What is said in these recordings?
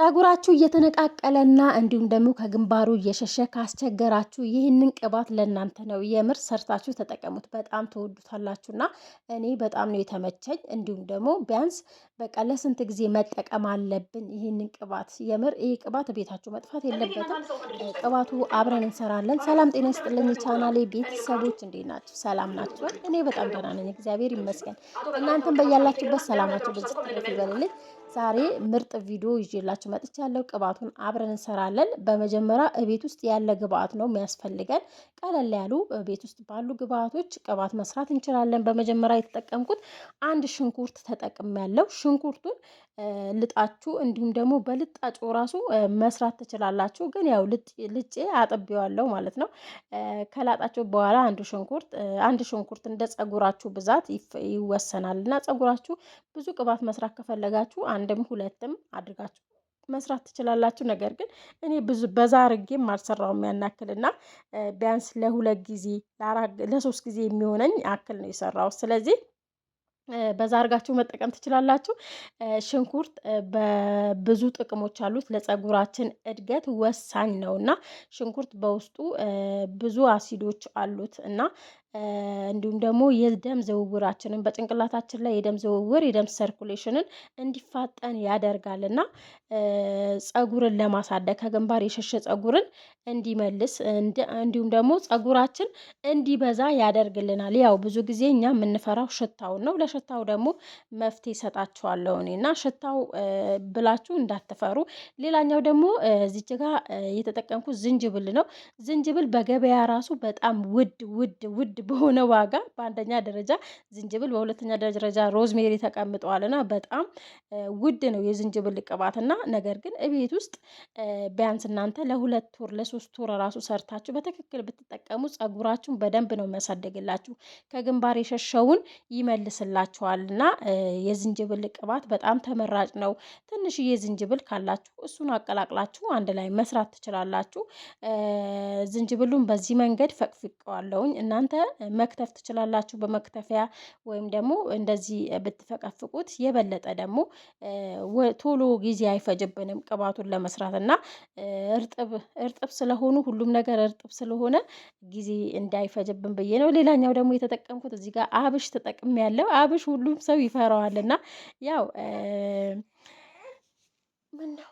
ጸጉራችሁ እየተነቃቀለና እንዲሁም ደግሞ ከግንባሩ እየሸሸ ካስቸገራችሁ ይህንን ቅባት ለእናንተ ነው። የምር ሰርታችሁ ተጠቀሙት፣ በጣም ትወዱታላችሁና እኔ በጣም ነው የተመቸኝ። እንዲሁም ደግሞ ቢያንስ በቃ ለስንት ጊዜ መጠቀም አለብን ይህንን ቅባት። የምር ይህ ቅባት ቤታችሁ መጥፋት የለበትም። ቅባቱ አብረን እንሰራለን። ሰላም ጤና ይስጥልኝ ቻናሌ ቤተሰቦች፣ እንዴት ናችሁ? ሰላም ናችሁ? እኔ በጣም ደህና ነኝ፣ እግዚአብሔር ይመስገን። እናንተም በያላችሁበት ሰላማችሁ በዚህ ትርፍ ይበልልኝ። ዛሬ ምርጥ ቪዲዮ ይዤላችሁ መጥቻለሁ። ቅባቱን አብረን እንሰራለን። በመጀመሪያ ቤት ውስጥ ያለ ግብአት ነው የሚያስፈልገን። ቀለል ያሉ ቤት ውስጥ ባሉ ግብአቶች ቅባት መስራት እንችላለን። በመጀመሪያ የተጠቀምኩት አንድ ሽንኩርት ተጠቅሜያለሁ። ሽንኩርቱን ልጣችሁ እንዲሁም ደግሞ በልጣጩ ራሱ መስራት ትችላላችሁ። ግን ያው ልጬ አጥቤዋለሁ ማለት ነው። ከላጣችሁ በኋላ አንድ ሽንኩርት እንደ ጸጉራችሁ ብዛት ይወሰናል እና ጸጉራችሁ ብዙ ቅባት መስራት ከፈለጋችሁ አንድም ሁለትም አድርጋችሁ መስራት ትችላላችሁ። ነገር ግን እኔ ብዙ በዛ አርጌም አልሰራውም ያናክልና ቢያንስ ለሁለት ጊዜ ለሶስት ጊዜ የሚሆነኝ አክል ነው የሰራው። ስለዚህ በዛ አርጋችሁ መጠቀም ትችላላችሁ። ሽንኩርት በብዙ ጥቅሞች አሉት፣ ለጸጉራችን እድገት ወሳኝ ነውና ሽንኩርት በውስጡ ብዙ አሲዶች አሉት እና እንዲሁም ደግሞ የደም ዝውውራችንን በጭንቅላታችን ላይ የደም ዝውውር የደም ሰርኩሌሽንን እንዲፋጠን ያደርጋልና ጸጉርን ለማሳደግ ከግንባር የሸሸ ጸጉርን እንዲመልስ እንዲሁም ደግሞ ጸጉራችን እንዲበዛ ያደርግልናል። ያው ብዙ ጊዜ እኛ የምንፈራው ሽታውን ነው። ለሽታው ደግሞ መፍትሄ እሰጣችኋለሁ እኔና ሽታው ብላችሁ እንዳትፈሩ። ሌላኛው ደግሞ እዚች ጋር የተጠቀምኩት ዝንጅብል ነው። ዝንጅብል በገበያ ራሱ በጣም ውድ በሆነ ዋጋ በአንደኛ ደረጃ ዝንጅብል፣ በሁለተኛ ደረጃ ሮዝሜሪ ተቀምጠዋልና በጣም ውድ ነው የዝንጅብል ቅባትና ነገር ግን እቤት ውስጥ ቢያንስ እናንተ ለሁለት ወር ለሶስት ወር ራሱ ሰርታችሁ በትክክል ብትጠቀሙ ጸጉራችሁን በደንብ ነው የሚያሳድግላችሁ፣ ከግንባር የሸሸውን ይመልስላችኋልና የዝንጅብል ቅባት በጣም ተመራጭ ነው። ትንሽዬ ዝንጅብል ካላችሁ እሱን አቀላቅላችሁ አንድ ላይ መስራት ትችላላችሁ። ዝንጅብሉን በዚህ መንገድ ፈቅፍቀዋለሁኝ። እናንተ መክተፍ ትችላላችሁ በመክተፊያ ወይም ደግሞ እንደዚህ ብትፈቀፍቁት የበለጠ ደግሞ ቶሎ ጊዜ አይፈጅብንም ቅባቱን ለመስራት እና እርጥብ ስለሆኑ ሁሉም ነገር እርጥብ ስለሆነ ጊዜ እንዳይፈጅብን ብዬ ነው። ሌላኛው ደግሞ የተጠቀምኩት እዚህ ጋር አብሽ ተጠቅሜያለሁ። አብሽ ሁሉም ሰው ይፈራዋልና ያው ምን ነው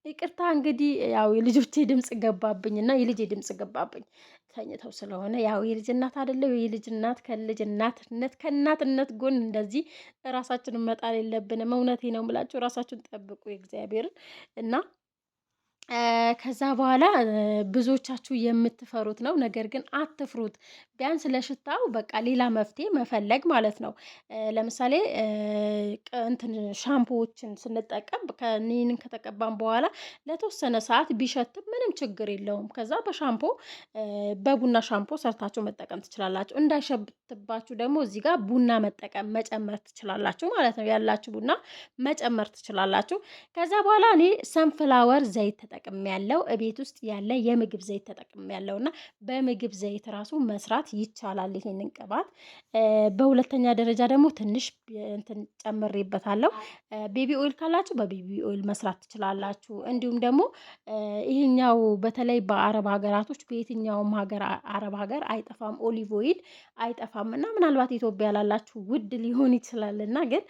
ይቅርታ እንግዲህ ያው የልጆቼ ድምጽ ገባብኝና የልጄ ድምጽ ገባብኝ ተኝተው ስለሆነ ያው የልጅ እናት አይደለም። የልጅ እናት ከእናትነት ጎን እንደዚህ ራሳችንን መጣል የለብንም። እውነቴ ነው የምላችሁ፣ ራሳችሁን ጠብቁ የእግዚአብሔርን እና ከዛ በኋላ ብዙዎቻችሁ የምትፈሩት ነው። ነገር ግን አትፍሩት። ቢያንስ ለሽታው በቃ ሌላ መፍትሄ መፈለግ ማለት ነው። ለምሳሌ እንትን ሻምፖዎችን ስንጠቀም ከኒንን ከተቀባን በኋላ ለተወሰነ ሰዓት ቢሸትም ምንም ችግር የለውም። ከዛ በቡና ሻምፖ ሰርታችሁ መጠቀም ትችላላችሁ። እንዳይሸብትባችሁ ደግሞ እዚህ ጋር ቡና መጨመር ትችላላችሁ ማለት ነው። ያላችሁ ቡና መጨመር ትችላላችሁ። ከዛ በኋላ እኔ ሰንፍላወር ዘይት ተጠቅሜያለሁ። ቤት ውስጥ ያለ የምግብ ዘይት ተጠቅሜያለሁ እና በምግብ ዘይት ራሱ መስራት ይቻላል ይሄንን ቅባት። በሁለተኛ ደረጃ ደግሞ ትንሽ እንትን ጨምሬበታለሁ። ቤቢ ኦይል ካላችሁ በቤቢ ኦይል መስራት ትችላላችሁ። እንዲሁም ደግሞ ይሄኛው በተለይ በአረብ ሀገራቶች በየትኛውም አረብ ሀገር አይጠፋም፣ ኦሊቭ ኦይል አይጠፋም እና ምናልባት ኢትዮጵያ ላላችሁ ውድ ሊሆን ይችላልና ግን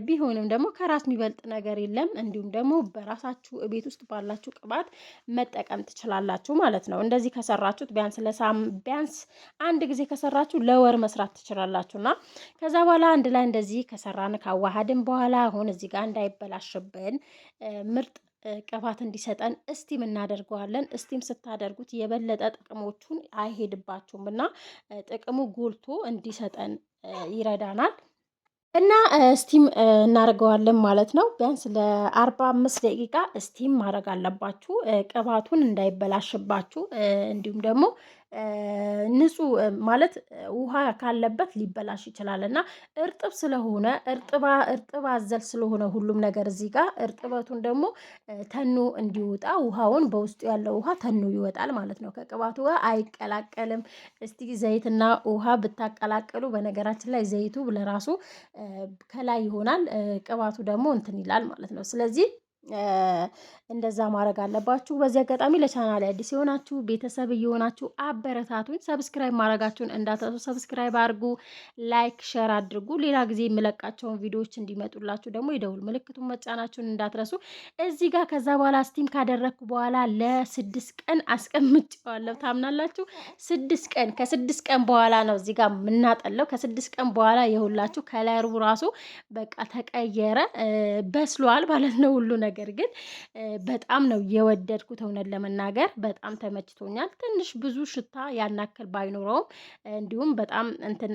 ቢሆንም ደግሞ ከራስ የሚበልጥ ነገር የለም። እንዲሁም ደግሞ በራሳችሁ ቤት ውስጥ ባላችሁ ቅባት መጠቀም ትችላላችሁ ማለት ነው። እንደዚህ ከሰራችሁት ቢያንስ አንድ ጊዜ ከሰራችሁ ለወር መስራት ትችላላችሁና ከዛ በኋላ አንድ ላይ እንደዚህ ከሰራን ካዋሃድን በኋላ አሁን እዚህ ጋር እንዳይበላሽብን ምርጥ ቅባት እንዲሰጠን እስቲም እናደርገዋለን። እስቲም ስታደርጉት የበለጠ ጥቅሞቹን አይሄድባችሁም እና ጥቅሙ ጎልቶ እንዲሰጠን ይረዳናል። እና ስቲም እናደርገዋለን ማለት ነው። ቢያንስ ለ45 ደቂቃ ስቲም ማድረግ አለባችሁ ቅባቱን እንዳይበላሽባችሁ። እንዲሁም ደግሞ ንጹህ ማለት ውሃ ካለበት ሊበላሽ ይችላል እና እርጥብ ስለሆነ እርጥብ አዘል ስለሆነ ሁሉም ነገር እዚህ ጋር እርጥበቱን ደግሞ ተኖ እንዲወጣ ውሃውን በውስጡ ያለው ውሃ ተኖ ይወጣል ማለት ነው። ከቅባቱ ጋር አይቀላቀልም። እስቲ ዘይትና ውሃ ብታቀላቀሉ፣ በነገራችን ላይ ዘይቱ ለራሱ ከላይ ይሆናል፣ ቅባቱ ደግሞ እንትን ይላል ማለት ነው። ስለዚህ እንደዛ ማድረግ አለባችሁ። በዚህ አጋጣሚ ለቻናል አዲስ የሆናችሁ ቤተሰብ እየሆናችሁ አበረታቱኝ። ሰብስክራይብ ማድረጋችሁን እንዳትረሱ። ሰብስክራይብ አድርጉ፣ ላይክ ሼር አድርጉ። ሌላ ጊዜ የምለቃቸውን ቪዲዮዎች እንዲመጡላችሁ ደግሞ የደውል ምልክቱን መጫናችሁን እንዳትረሱ። እዚህ ጋር ከዛ በኋላ ስቲም ካደረግኩ በኋላ ለ6 ቀን አስቀምጬዋለሁ። ታምናላችሁ? 6 ቀን ከ6 ቀን በኋላ ነው እዚህ ጋር የምናጠለው። ከ6 ቀን በኋላ የሁላችሁ ከለሩ ራሱ በቃ ተቀየረ፣ በስሏል ማለት ነው ሁሉ ነገር። ግን በጣም ነው የወደድኩት። እውነት ለመናገር በጣም ተመችቶኛል። ትንሽ ብዙ ሽታ ያናክል ባይኖረውም እንዲሁም በጣም እንትን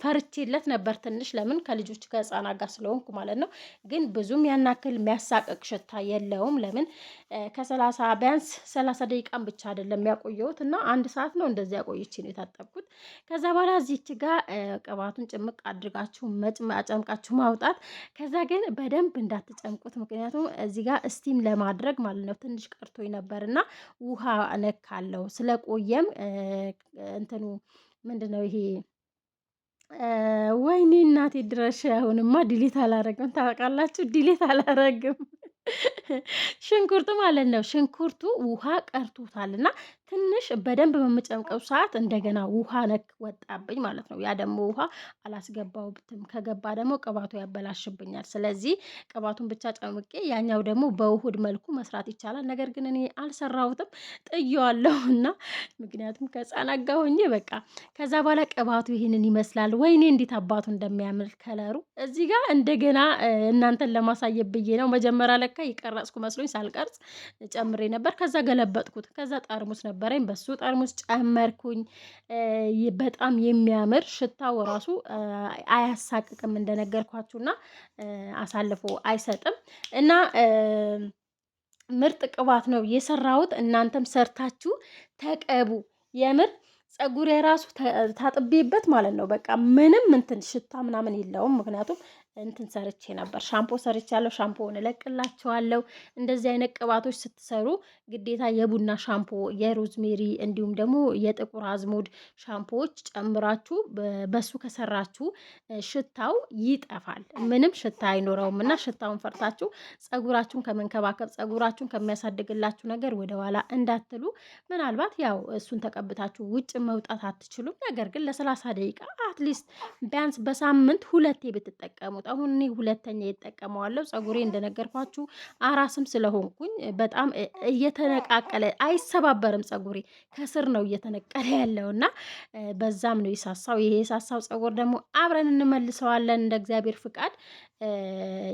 ፈርቼለት ነበር ትንሽ፣ ለምን ከልጆች ከህፃናት ጋር ስለሆንኩ ማለት ነው። ግን ብዙም ያናክል የሚያሳቅቅ ሽታ የለውም። ለምን ከ30 ቢያንስ 30 ደቂቃን ብቻ አይደለም ያቆየሁት እና 1 ሰዓት ነው እንደዚህ ያቆይቼ ነው የታጠብኩት። ከዛ በኋላ እዚች ጋር ቅባቱን ጭምቅ አድርጋችሁ አጨምቃችሁ ማውጣት። ከዛ ግን በደንብ እንዳትጨምቁት፣ ምክንያቱም እዚህ ጋር ስቲም ለማድረግ ማለት ነው ትንሽ ቀርቶኝ ነበር እና ውሃ ነካለው ስለቆየም እንትኑ ምንድነው ይሄ ወይኔ እናቴ ድረሽ። አሁንማ ዲሊት አላረግም፣ ታውቃላችሁ፣ ዲሊት አላረግም። ሽንኩርቱ ማለት ነው። ሽንኩርቱ ውሃ ቀርቶታል እና ትንሽ በደንብ በምጨምቀው ሰዓት እንደገና ውሃ ነክ ወጣብኝ ማለት ነው። ያ ደግሞ ውሃ አላስገባውበትም። ከገባ ደግሞ ቅባቱ ያበላሽብኛል። ስለዚህ ቅባቱን ብቻ ጨምቄ ያኛው ደግሞ በውህድ መልኩ መስራት ይቻላል። ነገር ግን እኔ አልሰራሁትም፣ ጥየዋለሁ እና ምክንያቱም ከህፃናት ጋር ሆኜ በቃ። ከዛ በኋላ ቅባቱ ይህንን ይመስላል። ወይኔ እንዴት አባቱ እንደሚያምር ከለሩ። እዚህ ጋር እንደገና እናንተን ለማሳየት ብዬ ነው። መጀመሪያ ለካ የቀረጽኩ መስሎኝ ሳልቀርጽ ጨምሬ ነበር። ከዛ ገለበጥኩት። ከዛ ጠርሙስ ነበረኝ፣ በሱ ጠርሙስ ጨመርኩኝ። በጣም የሚያምር ሽታው ራሱ አያሳቅቅም እንደነገርኳችሁና አሳልፎ አይሰጥም እና ምርጥ ቅባት ነው የሰራሁት። እናንተም ሰርታችሁ ተቀቡ። የምር ፀጉር የራሱ ታጥቤበት ማለት ነው። በቃ ምንም እንትን ሽታ ምናምን የለውም። ምክንያቱም እንትን ሰርቼ ነበር፣ ሻምፖ ሰርቻለሁ። ሻምፖውን እለቅላችኋለሁ። እንደዚህ አይነት ቅባቶች ስትሰሩ ግዴታ የቡና ሻምፖ፣ የሮዝሜሪ እንዲሁም ደግሞ የጥቁር አዝሙድ ሻምፖዎች ጨምራችሁ በሱ ከሰራችሁ ሽታው ይጠፋል፣ ምንም ሽታ አይኖረውም። እና ሽታውን ፈርታችሁ ፀጉራችሁን ከመንከባከብ ፀጉራችሁን ከሚያሳድግላችሁ ነገር ወደኋላ እንዳትሉ። ምናልባት ያው እሱን ተቀብታችሁ ውጭ መውጣት አትችሉም። ነገር ግን ለ30 ደቂቃ አትሊስት ቢያንስ በሳምንት 2 ብትጠቀሙት። አሁን እኔ 2ኛ እጠቀመዋለሁ። ፀጉሬ እንደነገርኳችሁ አራስም ስለሆንኩኝ በጣም እየተነቃቀለ አይሰባበርም። ፀጉሬ ከስር ነው እየተነቀለ ያለው እና በዛም ነው የሳሳው። ይሄ የሳሳው ፀጉር ደግሞ አብረን እንመልሰዋለን እንደ እግዚአብሔር ፍቃድ።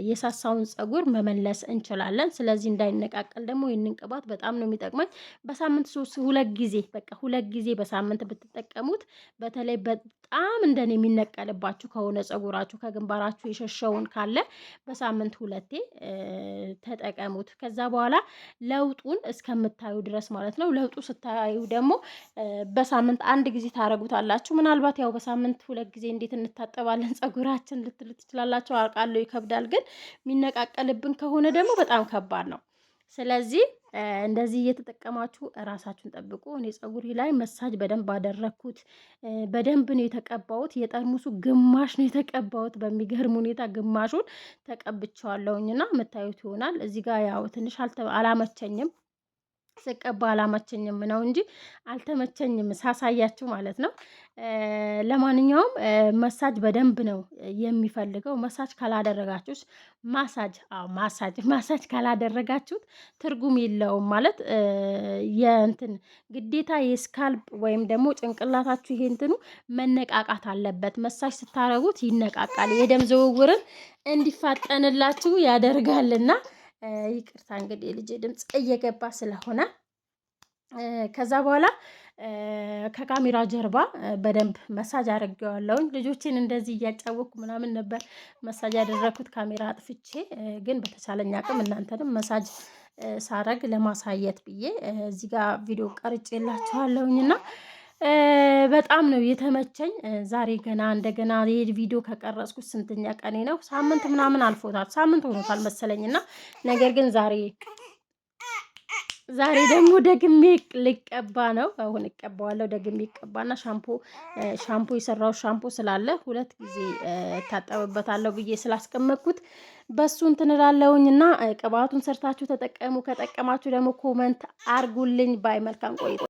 የሳሳውን ፀጉር መመለስ እንችላለን። ስለዚህ እንዳይነቃቀል ደግሞ ይህንን ቅባት በጣም ነው የሚጠቅመኝ። በሳምንት 2 ጊዜ በቃ 2 ጊዜ በሳምንት ብትጠቀሙት፣ በተለይ በጣም እንደኔ የሚነቀልባችሁ ከሆነ ፀጉራችሁ ከግንባራችሁ የሸሸውን ካለ በሳምንት 2 ተጠቀሙት። ከዛ በኋላ ለውጡን እስከምታዩ ድረስ ማለት ነው። ለውጡ ስታዩ ደግሞ በሳምንት 1 ጊዜ ታረጉታላችሁ። ምናልባት ያው በሳምንት 2 ጊዜ እንዴት እንታጠባለን ፀጉራችን ልትሉ ትችላላችሁ። አውቃለሁ ይከብዳል። ግን የሚነቃቀልብን ከሆነ ደግሞ በጣም ከባድ ነው። ስለዚህ እንደዚህ እየተጠቀማችሁ እራሳችሁን ጠብቁ። እኔ ፀጉሬ ላይ መሳጅ በደንብ አደረኩት። በደንብ ነው የተቀባሁት። የጠርሙሱ ግማሽ ነው የተቀባሁት። በሚገርም ሁኔታ ግማሹን ተቀብቼዋለሁኝና የምታዩት ይሆናል። እዚህ ጋር ያው ትንሽ አላመቸኝም፣ ስቀባ አላመቸኝም ነው እንጂ አልተመቸኝም ሳሳያችሁ ማለት ነው። ለማንኛውም መሳጅ በደንብ ነው የሚፈልገው። መሳጅ ካላደረጋችሁት ማሳጅ ካላደረጋችሁት ትርጉም የለውም ማለት የእንትን ግዴታ የስካልፕ ወይም ደግሞ ጭንቅላታችሁ ይሄ እንትኑ መነቃቃት አለበት። መሳጅ ስታረጉት ይነቃቃል፣ የደም ዝውውርን እንዲፋጠንላችሁ ያደርጋልና። ይቅርታ እንግዲህ የልጄ ድምፅ እየገባ ስለሆነ ከዛ በኋላ ከካሜራ ጀርባ በደንብ መሳጅ አድርጌዋለሁኝ። ልጆችን እንደዚህ እያጫወኩ ምናምን ነበር መሳጅ ያደረኩት ካሜራ አጥፍቼ። ግን በተቻለኝ አቅም እናንተንም መሳጅ ሳረግ ለማሳየት ብዬ እዚህ ጋር ቪዲዮ ቀርጬላችኋለሁኝና በጣም ነው የተመቸኝ። ዛሬ ገና እንደገና ይሄ ቪዲዮ ከቀረጽኩት ስንተኛ ቀኔ ነው? ሳምንት ምናምን አልፎታል፣ ሳምንት ሆኖታል መሰለኝና ነገር ግን ዛሬ ዛሬ ደግሞ ደግሜ ልቀባ ነው። አሁን እቀባዋለሁ። ደግሜ እቀባና ሻምፖ የሰራው ሻምፖ ስላለ 2 ጊዜ እታጠብበታለሁ ብዬ ስላስቀመጥኩት በሱ እንትን እላለሁኝና ቅባቱን ሰርታችሁ ተጠቀሙ። ከጠቀማችሁ ደግሞ ኮመንት አርጉልኝ። ባይ መልካም ቆይታ